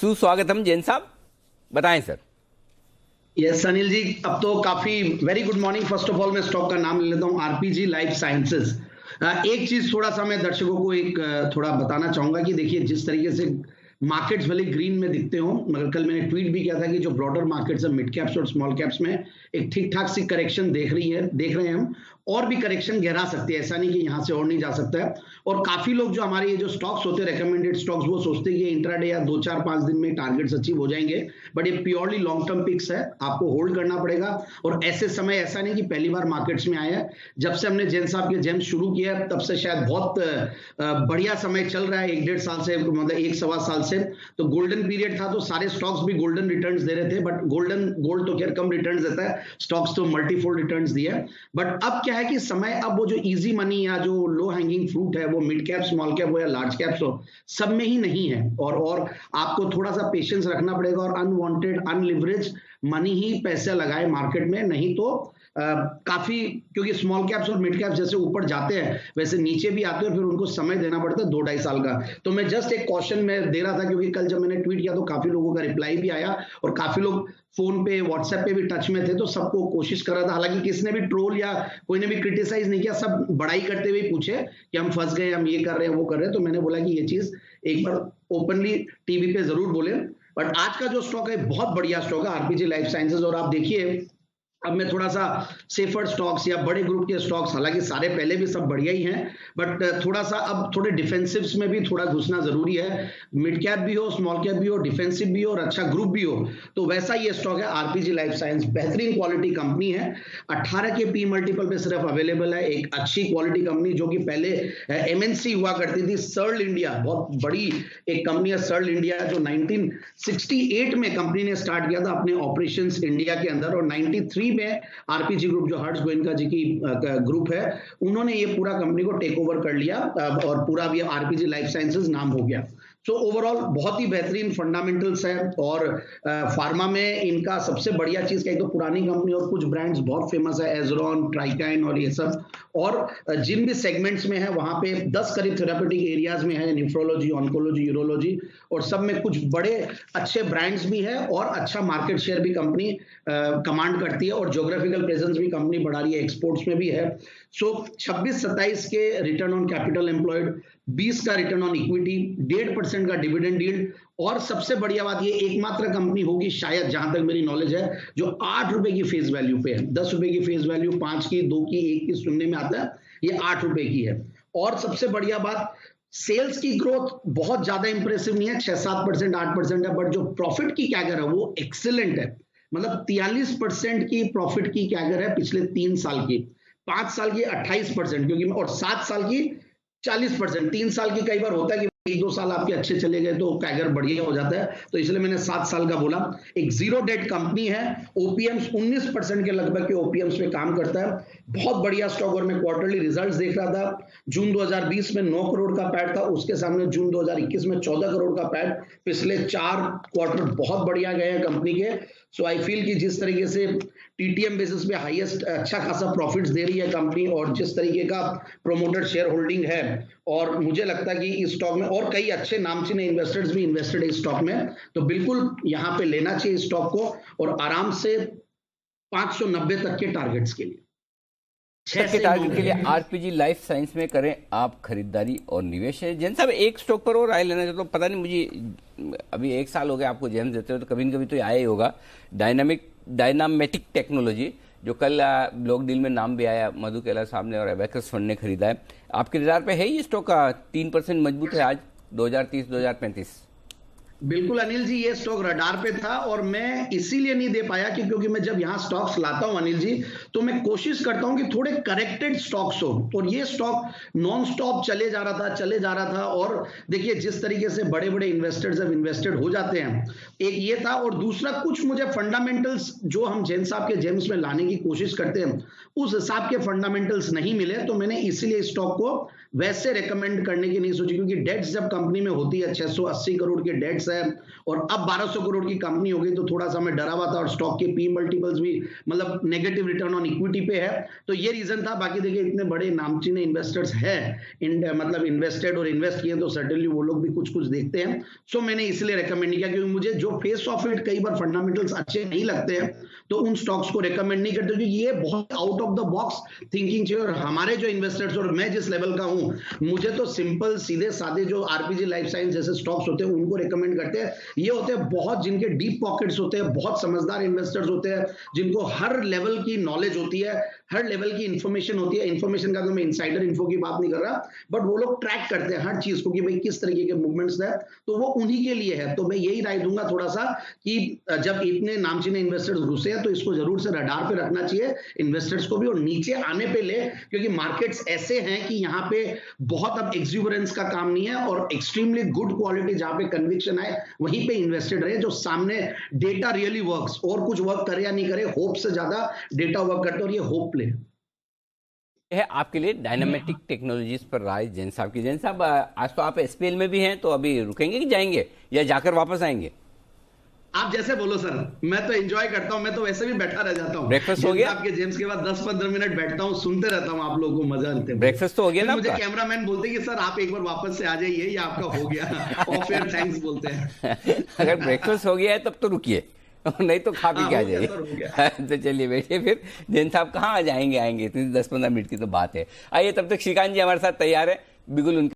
सुस्वागतम जैन साहब, बताएं सर। यस अनिल जी, अब तो काफी very good morning. First of all मैं स्टॉक का नाम ले लेता हूं, आरपीजी लाइफ साइंसेज। एक चीज थोड़ा सा मैं दर्शकों को थोड़ा बताना चाहूंगा कि देखिए, जिस तरीके से मार्केट्स भले ग्रीन में दिखते हो, मगर कल मैंने ट्वीट भी किया था कि जो ब्रॉडर मार्केट्स है मिड कैप्स और स्मॉल कैप्स में एक ठीक ठाक सी करेक्शन देख रहे हैं हम, और भी करेक्शन गहरा सकती है, ऐसा नहीं कि यहां से और नहीं जा सकता है। और काफी लोग जो हमारे ये जो स्टॉक्स होते हैं रिकमेंडेड स्टॉक्स, वो सोचते हैं कि इंट्राडे या 2-4-5 दिन में टारगेट्स अचीव हो जाएंगे, बट ये प्योरली लॉन्ग टर्म पिक्स है, आपको होल्ड करना पड़ेगा। और ऐसे समय ऐसा नहीं कि पहली बार मार्केट्स में आया है, जब से हमने जैन साहब के जेम्स शुरू किया है तब से शायद बहुत बढ़िया समय चल रहा है, 1-1.5 साल से, मतलब 1-1.25 साल से। तो गोल्डन पीरियड था, तो सारे स्टॉक्स भी गोल्डन रिटर्न्स दे रहे थे, बट गोल्ड तो खैर कम रिटर्न्स देता है, स्टॉक्स तो मल्टीफोल्ड रिटर्न्स दिए। बट अब क्या है कि समय, अब वो जो इजी मनी या जो लो हैंगिंग फ्रूट है, वो मिड कैप स्मॉल कैप हो या लार्ज कैप्स हो, सब में ही नहीं है। और आपको थोड़ा सा पेशेंस रखना पड़ेगा, और अनवांटेड अनलिवरेज मनी ही पैसे लगाए मार्केट में, नहीं तो काफी, क्योंकि स्मॉल कैप्स और मिड कैप्स जैसे ऊपर जाते हैं वैसे नीचे भी आते हैं, फिर उनको समय देना पड़ता है 2-2.5 साल का। तो मैं जस्ट एक क्वेश्चन में दे रहा था, क्योंकि कल जब मैंने ट्वीट किया तो काफी लोगों का रिप्लाई भी आया, और काफी लोग फोन पे व्हाट्सएप पे भी टच में थे, तो सबको कोशिश कर रहा था। हालांकि किसने भी ट्रोल या कोई ने भी क्रिटिसाइज नहीं किया, सब बड़ाई करते हुए पूछे कि हम फंस गए, हम ये कर रहे हैं वो कर रहे हैं। तो मैंने बोला कि ये चीज एक बार ओपनली टीवी पे जरूर बोले। बट आज का जो स्टॉक है बहुत बढ़िया स्टॉक है, आरपीजी लाइफ साइंसेज। और आप देखिए, अब मैं थोड़ा सा सेफर स्टॉक्स या बड़े ग्रुप के स्टॉक्स, हालांकि सारे पहले भी सब बढ़िया ही हैं, बट थोड़ा सा अब थोड़े डिफेंसिव्स में भी थोड़ा घुसना जरूरी है। मिड कैप भी हो, स्मॉल कैप भी हो, डिफेंसिव भी हो और अच्छा ग्रुप भी हो, तो वैसा ये स्टॉक है आरपीजी लाइफ साइंस। बेहतरीन क्वालिटी कंपनी है, 18 के पी मल्टीपल पे सिर्फ अवेलेबल है। एक अच्छी क्वालिटी कंपनी जो कि पहले एमएनसी हुआ करती थी, सर्ल इंडिया, बहुत बड़ी एक कंपनी है सर्ल इंडिया, जो 1968 में कंपनी ने स्टार्ट किया था अपने ऑपरेशंस इंडिया के अंदर, और 93 में आरपीजी ग्रुप, जो हर्ष गोयनका जी की ग्रुप है, उन्होंने ये पूरा कंपनी को टेक ओवर कर लिया, और पूरा भी आरपीजी लाइफ साइंसेज नाम हो गया। सो ओवरऑल बहुत ही बेहतरीन फंडामेंटल्स है। और फार्मा में इनका सबसे बढ़िया चीज क्या है, तो पुरानी कंपनी और कुछ ब्रांड्स बहुत फेमस है, एजरॉन, ट्राइकाइन और ये सब। और जिन भी सेगमेंट्स में है वहां पे 10 करीब थेरापेटिक एरियाज में है, न्यूफ्रोलॉजी, ऑन्कोलॉजी, यूरोलॉजी, और सब में कुछ बड़े अच्छे ब्रांड्स भी है, और अच्छा मार्केट शेयर भी कंपनी कमांड करती है, और ज्योग्राफिकल प्रेजेंस भी कंपनी बढ़ा रही है, एक्सपोर्ट्स में भी है। सो 26-27 के रिटर्न ऑन कैपिटल एम्प्लॉयड, 20 का रिटर्न ऑन इक्विटी, 1.5% का डिविडेंड यील्ड, और सबसे बढ़िया बात, ये एकमात्र कंपनी होगी शायद, जहां तक मेरी नॉलेज है, जो 8 रुपए की फेस वैल्यू पे है। 10 रुपए की फेस वैल्यू, 5 की, 2 की, 1 की सुनने में आता है, ये 8 रुपए की है। और सबसे बढ़िया बात, सेल्स की ग्रोथ बहुत ज्यादा इंप्रेसिव नहीं है, 6-7%, 8% है, बट जो प्रॉफिट की कैगर है वो एक्सीलेंट है। मतलब 43% की प्रॉफिट की कैगर है पिछले 3 साल की, 5 साल की 28%, क्योंकि, और 7 साल की 40%। 3 साल की कई बार होता है कि 1-2 साल आपके अच्छे चले गए तो कैगर बढ़िया हो जाता है, तो इसलिए मैंने 7 साल का बोला। एक जीरो डेट कंपनी है, ओपीएम्स 19% के लगभग के ओपीएम्स पे काम करता है, बहुत बढ़िया स्टॉक। और मैं क्वार्टरली रिजल्ट्स देख रहा था, जून 2020 में 9 करोड़ का पैड था, उसके सामने जून 2021 में 14 करोड़ का पैड। पिछले 4 क्वार्टर बहुत बढ़िया गए हैं कंपनी के। सो आई फील कि जिस तरीके से टीटीएम बेसिस पे हाईएस्ट अच्छा खासा प्रॉफिट्स दे रही है कंपनी, और जिस तरीके का प्रोमोटेड शेयर होल्डिंग है, और मुझे लगता है कि इस स्टॉक में और कई अच्छे नामचीने इन्वेस्टर्स भी इन्वेस्टेड है इस स्टॉक में, तो बिल्कुल यहां पे लेना चाहिए इस स्टॉक को, और आराम से 590 तक के टारगेट्स के लिए, तक के टारगेट के लिए आरपीजी लाइफ साइंस में करें आप खरीदारी और निवेश। है जैन साहब, एक स्टॉक पर और राय लेना चाहता हूँ, पता नहीं मुझे, अभी 1 साल हो गया आपको जेम्स देते हो, तो कभी न कभी तो आया ही होगा, डायनामेटिक टेक्नोलॉजी, जो कल ब्लॉक डील में नाम भी आया, मधु कैला साहब ने और एबेकस फंड ने खरीदा है। आपके रडार पे है ये स्टॉक का? 3% मजबूत है आज 2030-2035। बिल्कुल अनिल जी, ये स्टॉक रडार पे था, और मैं इसीलिए नहीं दे पाया कि क्योंकि मैं जब यहां स्टॉक्स लाता हूं अनिल जी, तो मैं कोशिश करता हूं कि थोड़े करेक्टेड स्टॉक्स हो, और ये स्टॉक नॉन स्टॉप चले जा रहा था। और देखिए, जिस तरीके से बड़े बड़े इन्वेस्टर्स जब इन्वेस्टेड हो जाते हैं, एक ये था, और दूसरा कुछ मुझे फंडामेंटल्स जो हम जैन साहब के जेम्स में लाने की कोशिश करते हैं, उस हिसाब के फंडामेंटल्स नहीं मिले, तो मैंने इसीलिए स्टॉक को वैसे रेकमेंड करने की नहीं सोची, क्योंकि डेट्स जब कंपनी में होती है 680 करोड़ के डेट्स है और अब 1200 करोड़ की कंपनी हो गई, तो थोड़ा सा मैं डरा हुआ था और स्टॉक के पी मल्टीपल्स भी मतलब नेगेटिव रिटर्न ऑन इक्विटी पे है, तो ये रीजन था। बाकी देखिए इतने बड़े नामचीने इन्वेस्टर्स है मतलब इन्वेस्टेड और इन्वेस्ट किए, तो सर्टेनली वो लोग भी कुछ कुछ देखते हैं। सो मैंने इसलिए रेकमेंड नहीं किया, क्योंकि मुझे जो फेस ऑफ इट कई बार फंडामेंटल्स अच्छे नहीं लगते हैं तो उन स्टॉक्स को रेकमेंड नहीं करते, क्योंकि ये बहुत out of the box thinking चाहिए। और हमारे जो इन्वेस्टर्स और मैं जिस लेवल का हूं, मुझे तो सिंपल सीधे साधे जो आरपीजी लाइफ साइंस जैसे स्टॉक्स होते हैं उनको रेकमेंड करते हैं। ये होते हैं बहुत जिनके डीप पॉकेट्स होते हैं, बहुत समझदार इन्वेस्टर्स होते हैं, जिनको हर लेवल की नॉलेज होती है, हर लेवल की इंफॉर्मेशन होती है। इंफॉर्मेशन का तो मैं इनसाइडर इन्फो की बात नहीं कर रहा, बट वो लोग ट्रैक करते हैं हर चीज को कि भाई किस तरीके के मूवमेंट्स है, तो वो उन्हीं के लिए है। तो मैं यही राय दूंगा थोड़ा सा कि जब इतने नामचीने इन्वेस्टर्स घुसे हैं तो इसको जरूर से रडार पे रखना चाहिए इन्वेस्टर्स को भी, और नीचे आने पे ले, क्योंकि मार्केट्स ऐसे हैं कि यहाँ पे बहुत अब एक्सुबरेंस का काम नहीं है, और एक्सट्रीमली गुड क्वालिटी जहां पे कन्विक्शन है वहीं पे इन्वेस्टेड रहे, जो सामने डेटा रियली वर्क्स, और कुछ वर्क करे या नहीं करे, होप से ज्यादा डेटा वर्क करते, और ये होप प्ले है आपके लिए डायनामेटिक टेक्नोलॉजीज पर राय जैन साहब की। जैन साहब, आज तो आप एसपीएल में भी हैं, तो अभी रुकेंगे कि जाएंगे या जाकर वापस आएंगे? आप जैसे बोलो सर, मैं तो एंजॉय करता हूं, मैं तो वैसे भी बैठा रह जाता हूं। ब्रेकफास्ट हो गया आपके जेम्स के बाद 10-15 मिनट बैठता हूं, सुनते रहता हूं, आप लोगों को मजा आते हैं। ब्रेकफास्ट तो हो गया ना? मुझे कैमरामैन बोलते कि सर आप एक बार वापस से आ जाइए, ये आपका हो गया और फिर थैंक्स बोलते हैं। अगर ब्रेकफास्ट हो गया है तब तो रुकिए, नहीं तो खा पी के आ जाइए। तो चलिए बैठिए फिर। जैन साहब कहाँ जाएंगे, आएंगे, इतनी 10-15 मिनट की तो बात है। आइए, तब तक श्रीकांत जी हमारे साथ तैयार है, बिल्कुल उनके